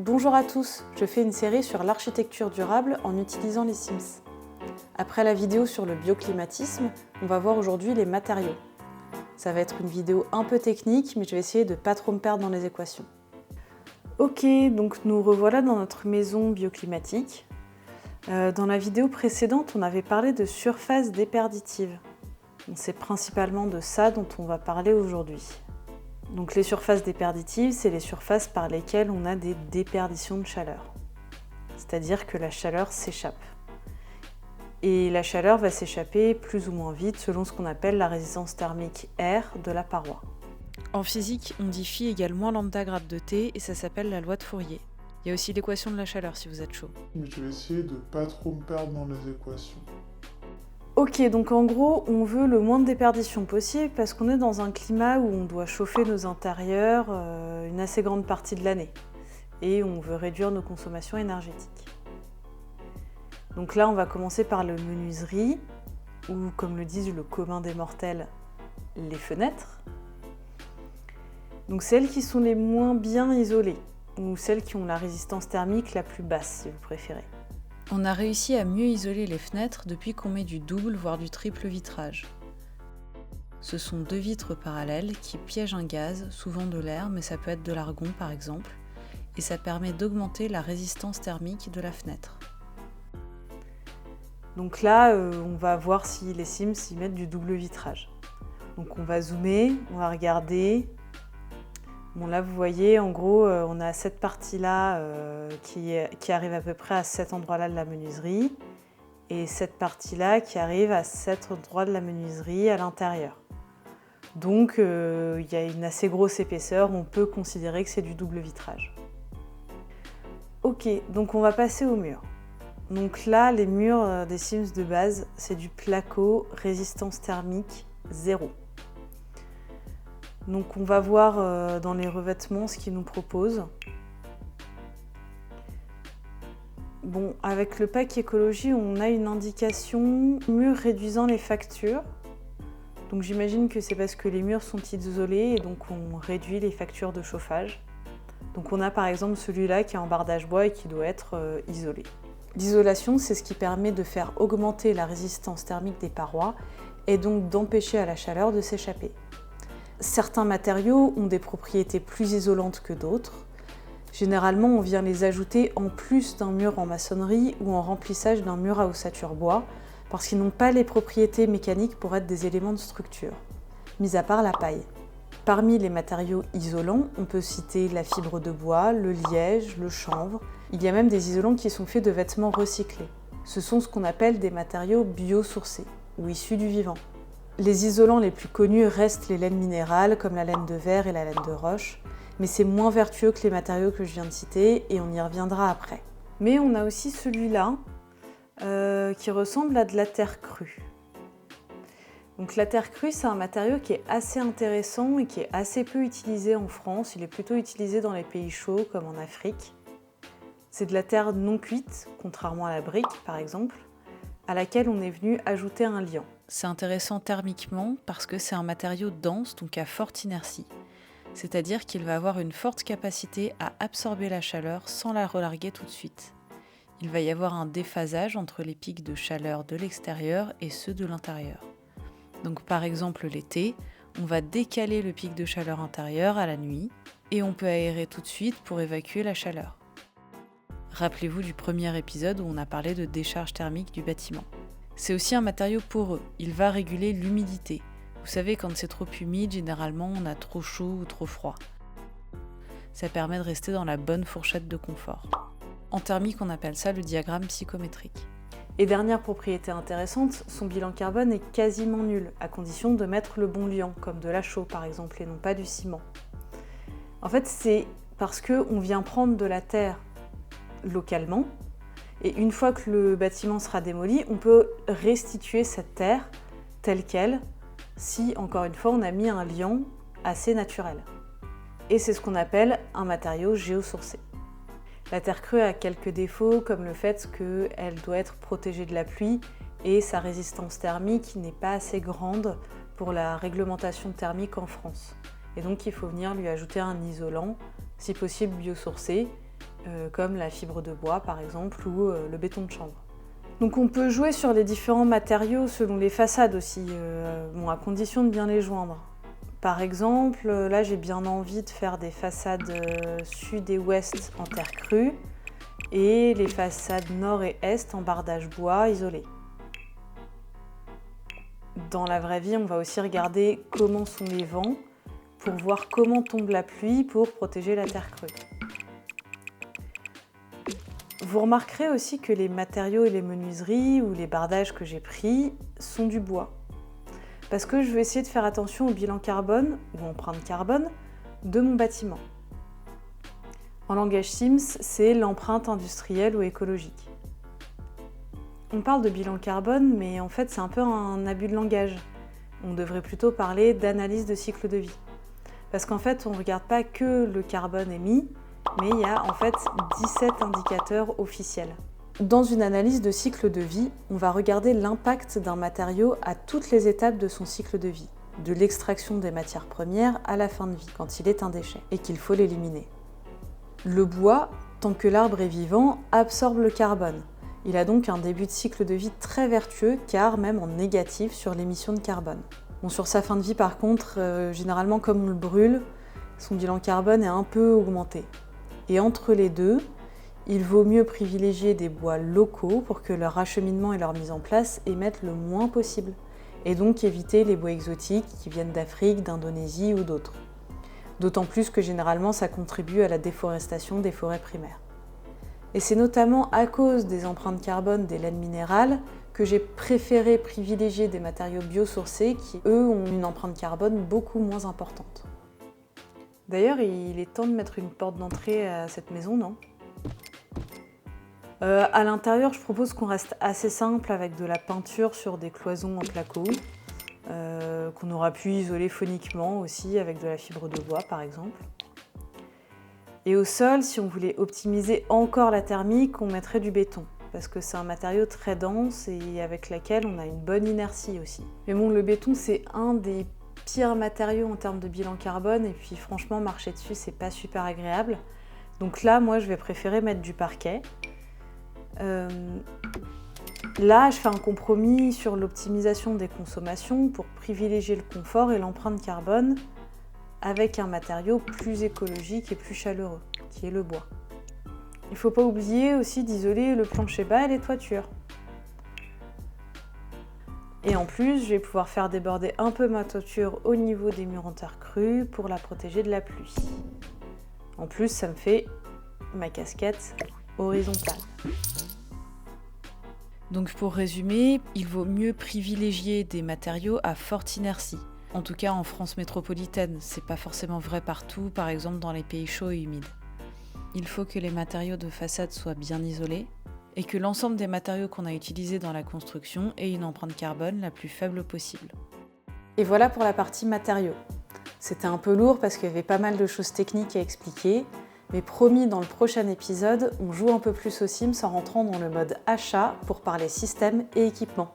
Bonjour à tous, je fais une série sur l'architecture durable en utilisant les Sims. Après la vidéo sur le bioclimatisme, on va voir aujourd'hui les matériaux. Ça va être une vidéo un peu technique, mais je vais essayer de ne pas trop me perdre dans les équations. Ok, donc nous revoilà dans notre maison bioclimatique. Dans la vidéo précédente, on avait parlé de surface déperditive. C'est principalement de ça dont on va parler aujourd'hui. Donc les surfaces déperditives, c'est les surfaces par lesquelles on a des déperditions de chaleur. C'est-à-dire que la chaleur s'échappe. Et la chaleur va s'échapper plus ou moins vite selon ce qu'on appelle la résistance thermique R de la paroi. En physique, on dit phi égale moins lambda grade de T et ça s'appelle la loi de Fourier. Il y a aussi l'équation de la chaleur si vous êtes chaud. Mais je vais essayer de pas trop me perdre dans les équations. Ok, donc en gros, on veut le moins de déperdition possible parce qu'on est dans un climat où on doit chauffer nos intérieurs une assez grande partie de l'année. Et on veut réduire nos consommations énergétiques. Donc là, on va commencer par le menuiserie, ou comme le disent le commun des mortels, les fenêtres. Donc celles qui sont les moins bien isolées, ou celles qui ont la résistance thermique la plus basse, si vous préférez. On a réussi à mieux isoler les fenêtres depuis qu'on met du double, voire du triple vitrage. Ce sont deux vitres parallèles qui piègent un gaz, souvent de l'air, mais ça peut être de l'argon par exemple, et ça permet d'augmenter la résistance thermique de la fenêtre. Donc là, on va voir si les Sims y mettent du double vitrage. Donc on va zoomer, on va regarder. Bon là vous voyez, en gros, on a cette partie-là qui arrive à peu près à cet endroit-là de la menuiserie et cette partie-là qui arrive à cet endroit de la menuiserie à l'intérieur. Donc il y a une assez grosse épaisseur, on peut considérer que c'est du double vitrage. Ok, donc on va passer aux murs. Donc là, les murs des Sims de base, c'est du placo, résistance thermique 0. Donc on va voir dans les revêtements ce qu'ils nous proposent. Bon, avec le pack écologie, on a une indication mur réduisant les factures. Donc j'imagine que c'est parce que les murs sont isolés et donc on réduit les factures de chauffage. Donc on a par exemple celui-là qui est en bardage bois et qui doit être isolé. L'isolation, c'est ce qui permet de faire augmenter la résistance thermique des parois et donc d'empêcher à la chaleur de s'échapper. Certains matériaux ont des propriétés plus isolantes que d'autres. Généralement, on vient les ajouter en plus d'un mur en maçonnerie ou en remplissage d'un mur à ossature bois parce qu'ils n'ont pas les propriétés mécaniques pour être des éléments de structure, mis à part la paille. Parmi les matériaux isolants, on peut citer la fibre de bois, le liège, le chanvre. Il y a même des isolants qui sont faits de vêtements recyclés. Ce sont ce qu'on appelle des matériaux biosourcés ou issus du vivant. Les isolants les plus connus restent les laines minérales comme la laine de verre et la laine de roche, mais c'est moins vertueux que les matériaux que je viens de citer et on y reviendra après. Mais on a aussi celui-là qui ressemble à de la terre crue. Donc la terre crue, c'est un matériau qui est assez intéressant et qui est assez peu utilisé en France. Il est plutôt utilisé dans les pays chauds comme en Afrique. C'est de la terre non cuite, contrairement à la brique par exemple, à laquelle on est venu ajouter un liant. C'est intéressant thermiquement parce que c'est un matériau dense, donc à forte inertie. C'est-à-dire qu'il va avoir une forte capacité à absorber la chaleur sans la relarguer tout de suite. Il va y avoir un déphasage entre les pics de chaleur de l'extérieur et ceux de l'intérieur. Donc par exemple l'été, on va décaler le pic de chaleur intérieur à la nuit et on peut aérer tout de suite pour évacuer la chaleur. Rappelez-vous du premier épisode où on a parlé de décharge thermique du bâtiment. C'est aussi un matériau poreux, il va réguler l'humidité. Vous savez, quand c'est trop humide, généralement on a trop chaud ou trop froid. Ça permet de rester dans la bonne fourchette de confort. En thermique, on appelle ça le diagramme psychométrique. Et dernière propriété intéressante, son bilan carbone est quasiment nul, à condition de mettre le bon liant, comme de la chaux par exemple, et non pas du ciment. En fait, c'est parce qu'on vient prendre de la terre localement, et une fois que le bâtiment sera démoli, on peut restituer cette terre telle qu'elle, si, encore une fois, on a mis un liant assez naturel. Et c'est ce qu'on appelle un matériau géosourcé. La terre crue a quelques défauts, comme le fait qu'elle doit être protégée de la pluie et sa résistance thermique n'est pas assez grande pour la réglementation thermique en France. Et donc il faut venir lui ajouter un isolant, si possible biosourcé, comme la fibre de bois par exemple ou le béton de chanvre. Donc on peut jouer sur les différents matériaux selon les façades aussi, à condition de bien les joindre. Par exemple, là j'ai bien envie de faire des façades sud et ouest en terre crue et les façades nord et est en bardage bois isolé. Dans la vraie vie, on va aussi regarder comment sont les vents pour voir comment tombe la pluie pour protéger la terre crue. Vous remarquerez aussi que les matériaux et les menuiseries ou les bardages que j'ai pris sont du bois. Parce que je vais essayer de faire attention au bilan carbone ou empreinte carbone de mon bâtiment. En langage Sims, c'est l'empreinte industrielle ou écologique. On parle de bilan carbone, mais en fait c'est un peu un abus de langage. On devrait plutôt parler d'analyse de cycle de vie. Parce qu'en fait on ne regarde pas que le carbone émis, mais il y a en fait 17 indicateurs officiels. Dans une analyse de cycle de vie, on va regarder l'impact d'un matériau à toutes les étapes de son cycle de vie, de l'extraction des matières premières à la fin de vie, quand il est un déchet, et qu'il faut l'éliminer. Le bois, tant que l'arbre est vivant, absorbe le carbone. Il a donc un début de cycle de vie très vertueux, car même en négatif sur l'émission de carbone. Bon, sur sa fin de vie par contre, généralement comme on le brûle, son bilan carbone est un peu augmenté. Et entre les deux, il vaut mieux privilégier des bois locaux pour que leur acheminement et leur mise en place émettent le moins possible, et donc éviter les bois exotiques qui viennent d'Afrique, d'Indonésie ou d'autres. D'autant plus que généralement ça contribue à la déforestation des forêts primaires. Et c'est notamment à cause des empreintes carbone des laines minérales que j'ai préféré privilégier des matériaux biosourcés qui, eux, ont une empreinte carbone beaucoup moins importante. D'ailleurs, il est temps de mettre une porte d'entrée à cette maison, non ? À l'intérieur, je propose qu'on reste assez simple avec de la peinture sur des cloisons en placo, qu'on aura pu isoler phoniquement aussi avec de la fibre de bois par exemple. Et au sol, si on voulait optimiser encore la thermique, on mettrait du béton, parce que c'est un matériau très dense et avec lequel on a une bonne inertie aussi. Mais bon, le béton, c'est un des pires matériaux en termes de bilan carbone, et puis franchement, marcher dessus, c'est pas super agréable. Donc là, moi, je vais préférer mettre du parquet. Là, je fais un compromis sur l'optimisation des consommations pour privilégier le confort et l'empreinte carbone avec un matériau plus écologique et plus chaleureux, qui est le bois. Il ne faut pas oublier aussi d'isoler le plancher bas et les toitures. Et en plus, je vais pouvoir faire déborder un peu ma toiture au niveau des murs en terre crue pour la protéger de la pluie. En plus, ça me fait ma casquette horizontale. Donc pour résumer, il vaut mieux privilégier des matériaux à forte inertie. En tout cas en France métropolitaine, c'est pas forcément vrai partout, par exemple dans les pays chauds et humides. Il faut que les matériaux de façade soient bien isolés et que l'ensemble des matériaux qu'on a utilisés dans la construction ait une empreinte carbone la plus faible possible. Et voilà pour la partie matériaux. C'était un peu lourd parce qu'il y avait pas mal de choses techniques à expliquer, mais promis, dans le prochain épisode, on joue un peu plus aux Sims en rentrant dans le mode achat pour parler système et équipement.